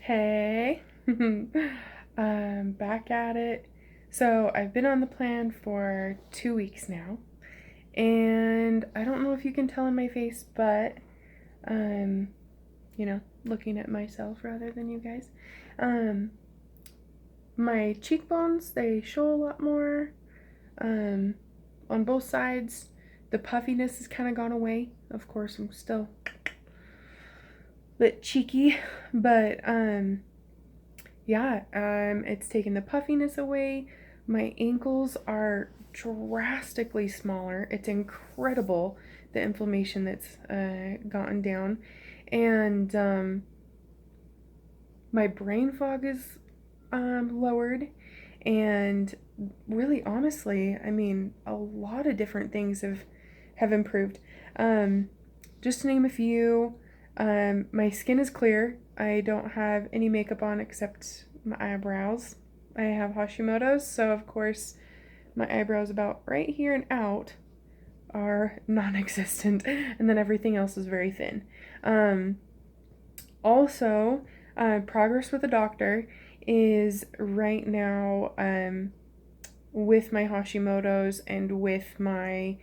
Hey, back at it. So I've been on the plan for 2 weeks now, and I don't know if you can tell in my face, but um, looking at myself rather than you guys, um, my cheekbones they show a lot more. Um, on both sides, the puffiness has kind of gone away. Of course, I'm still a bit cheeky, but yeah, it's taken the puffiness away. My ankles are drastically smaller. It's incredible the inflammation that's gotten down. And my brain fog is lowered. And really, honestly, I mean, a lot of different things have improved. Um, just to name a few, my skin is clear. I don't have any makeup on except my eyebrows. I have Hashimoto's, so of course my eyebrows about right here and out are non-existent, and then everything else is very thin. Um, Also, progress with the doctor is right now with my Hashimoto's and with my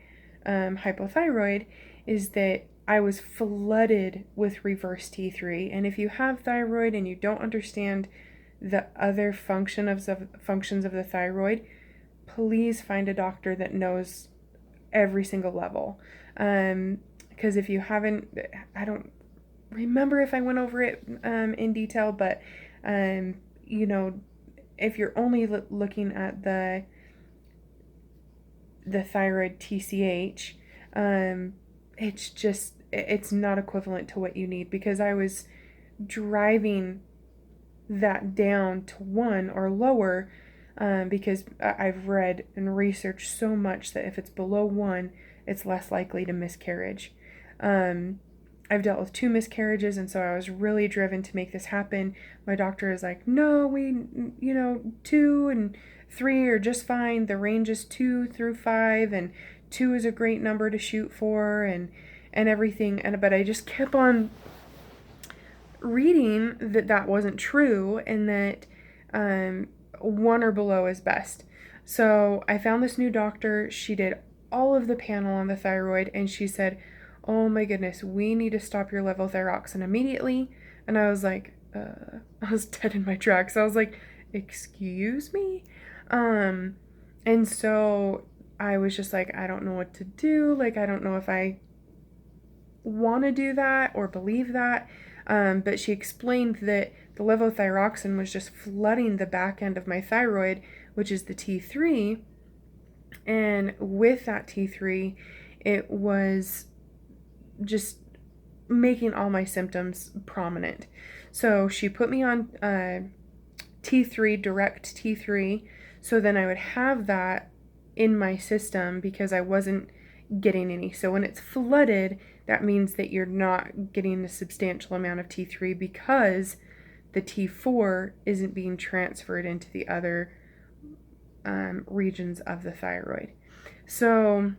hypothyroid is that I was flooded with reverse T3. And if you have thyroid and you don't understand the other functions of the thyroid, please find a doctor that knows every single level. Because if you haven't, I don't remember if I went over it in detail, but um, you know, if you're only looking at the thyroid TCH, it's not equivalent to what you need because I was driving that down to 1 or lower because I've read and researched so much that if it's below 1, it's less likely to miscarriage. Um, I've dealt with 2 miscarriages, and so I was really driven to make this happen. My doctor is like, no, 2 and 3 are just fine. The range is 2 through 5, and 2 is a great number to shoot for, and everything. But I just kept on reading that wasn't true, and that 1 or below is best. So I found this new doctor. She did all of the panel on the thyroid, and she said, oh my goodness, we need to stop your levothyroxine immediately. And I was like, I was dead in my tracks. I was like, excuse me? Um, and so I was just like, I don't know what to do. Like, I don't know if I want to do that or believe that. But she explained that the levothyroxine was just flooding the back end of my thyroid, which is the T3. And with that T3, it was just making all my symptoms prominent. So she put me on T3, direct T3, so then I would have that in my system because I wasn't getting any. So when it's flooded, that means that you're not getting a substantial amount of T3 because the T4 isn't being transferred into the other regions of the thyroid. So,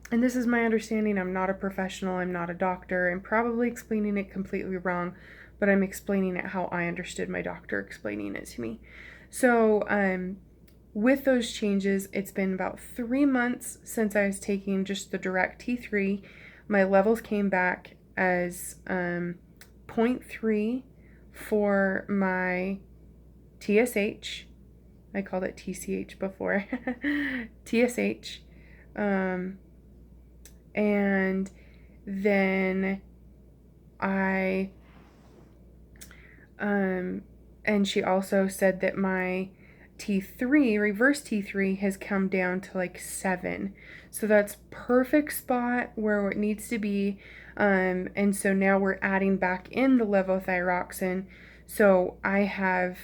and this is my understanding, I'm not a professional, I'm not a doctor, I'm probably explaining it completely wrong, but I'm explaining it how I understood my doctor explaining it to me. So, with those changes, it's been about 3 months since I was taking just the direct T3. My levels came back as 0.3 for my TSH. I called it TCH before. TSH. And then I, and she also said that my T3, reverse T3, has come down to like 7. So that's perfect spot where it needs to be. And so now we're adding back in the levothyroxine. So I have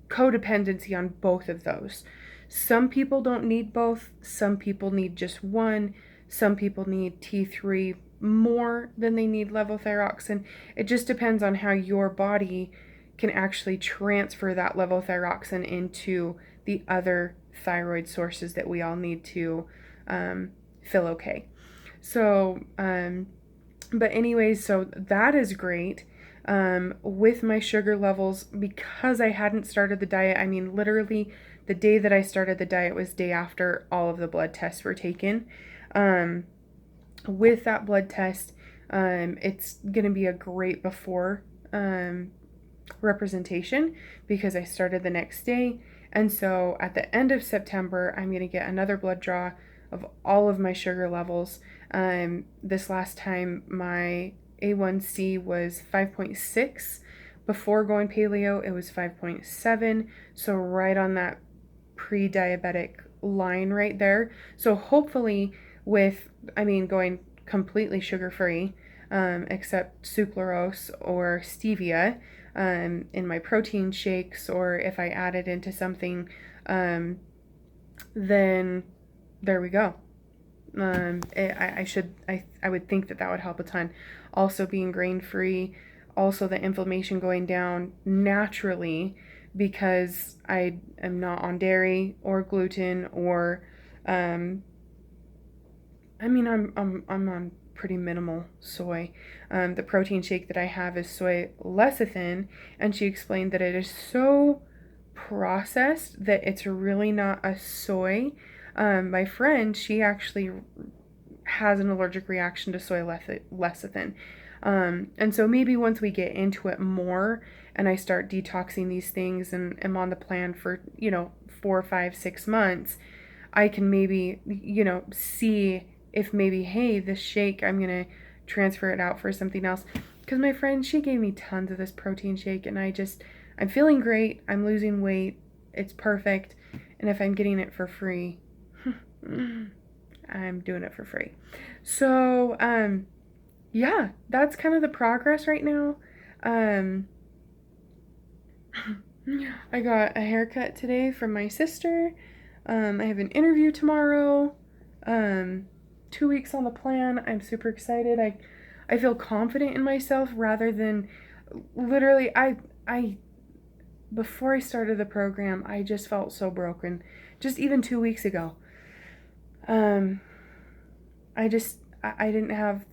codependency on both of those. Some people don't need both. Some people need just one. Some people need T3 more than they need levothyroxine. It just depends on how your body can actually transfer that levothyroxine into the other thyroid sources that we all need to feel okay. So, but anyways, so that is great. with my sugar levels, because I hadn't started the diet. I mean, literally the day that I started the diet was day after all of the blood tests were taken. With that blood test, it's going to be a great before representation because I started the next day. And so at the end of September, I'm going to get another blood draw of all of my sugar levels. This last time, my A1C was 5.6. Before going paleo, it was 5.7. So right on that pre-diabetic line right there. So hopefully going completely sugar-free, except sucralose or stevia, in my protein shakes, or if I add it into something, then there we go. I would think that would help a ton. Also being grain-free, also the inflammation going down naturally because I am not on dairy or gluten or, I'm on pretty minimal soy. The protein shake that I have is soy lecithin, and she explained that it is so processed that it's really not a soy. My friend, she actually has an allergic reaction to soy lecithin. And so maybe once we get into it more and I start detoxing these things and am on the plan for, 4, 5, 6 months, I can maybe, see if maybe, hey, this shake, I'm going to transfer it out for something else. Because my friend, she gave me tons of this protein shake and I'm feeling great. I'm losing weight. It's perfect. And if I'm getting it for free, I'm doing it for free. So, yeah, that's kind of the progress right now. I got a haircut today from my sister. I have an interview tomorrow. 2 weeks on the plan. I'm super excited. I feel confident in myself rather than literally I before I started the program, I just felt so broken. Just even 2 weeks ago. I didn't have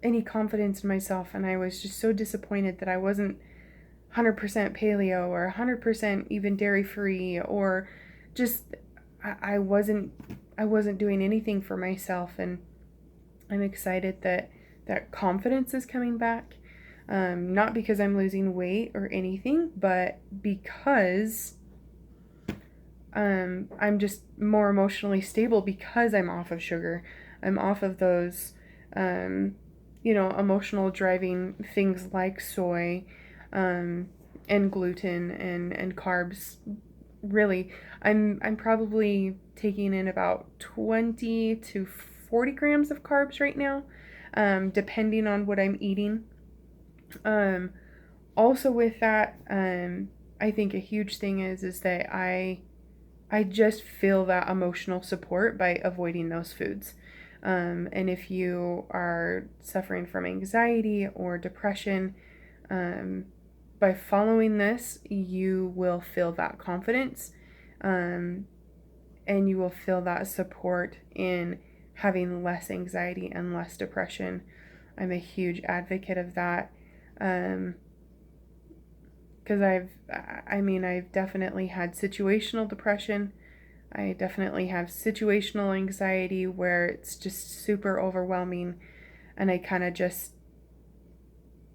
any confidence in myself, and I was just so disappointed that I wasn't 100% paleo or 100% even dairy free, or just I wasn't doing anything for myself. And I'm excited that confidence is coming back. Not because I'm losing weight or anything, but because I'm just more emotionally stable because I'm off of sugar. I'm off of those, emotional driving things like soy, and gluten and carbs. Really, I'm probably taking in about 20 to 40 grams of carbs right now, depending on what I'm eating. Also with that, I think a huge thing is that I just feel that emotional support by avoiding those foods. And if you are suffering from anxiety or depression, by following this, you will feel that confidence, and you will feel that support in having less anxiety and less depression. I'm a huge advocate of that. Because I've definitely had situational depression. I definitely have situational anxiety where it's just super overwhelming and I kind of just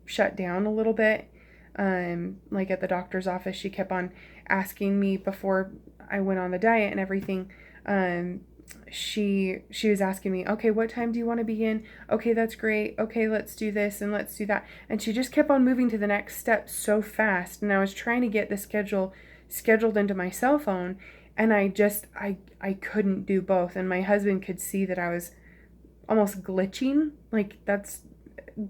shut down a little bit. Like at the doctor's office, she kept on asking me before I went on the diet and everything. She was asking me, okay, what time do you want to be in? Okay, that's great. Okay, let's do this and let's do that. And she just kept on moving to the next step so fast. And I was trying to get the schedule scheduled into my cell phone, and I couldn't do both. And my husband could see that I was almost glitching. Like, that's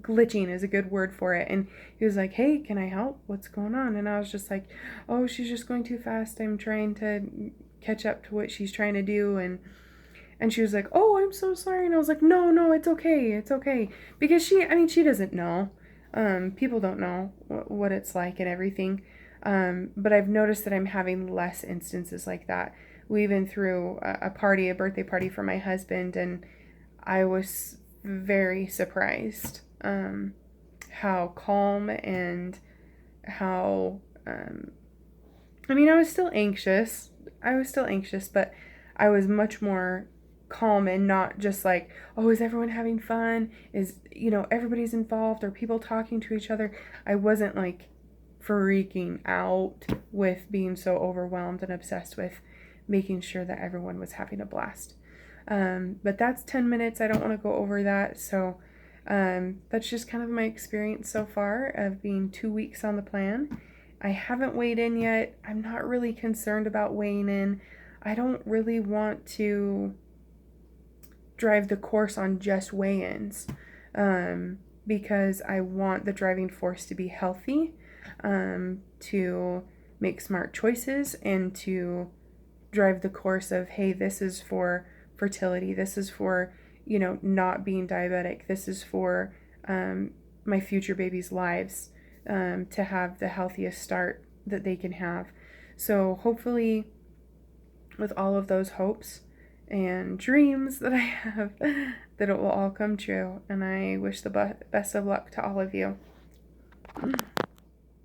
glitching is a good word for it. And he was like, hey, can I help? What's going on? And I was just like, oh, she's just going too fast. I'm trying to catch up to what she's trying to do. And she was like, oh, I'm so sorry. And I was like, no, it's okay. It's okay. Because she doesn't know. People don't know what it's like and everything. But I've noticed that I'm having less instances like that. We even threw a birthday party for my husband, and I was very surprised how calm and how, I mean, I was still anxious. But I was much more calm and not just like, oh, is everyone having fun? Is, everybody's involved? Are people talking to each other? I wasn't like freaking out with being so overwhelmed and obsessed with making sure that everyone was having a blast. But that's 10 minutes. I don't want to go over that. So that's just kind of my experience so far of being 2 weeks on the plan. I haven't weighed in yet. I'm not really concerned about weighing in. I don't really want to drive the course on just weigh-ins, because I want the driving force to be healthy, to make smart choices, and to drive the course of, hey, this is for fertility, this is for, not being diabetic, this is for my future babies' lives, to have the healthiest start that they can have. So hopefully, with all of those hopes and dreams that I have, that it will all come true. And I wish the best of luck to all of you.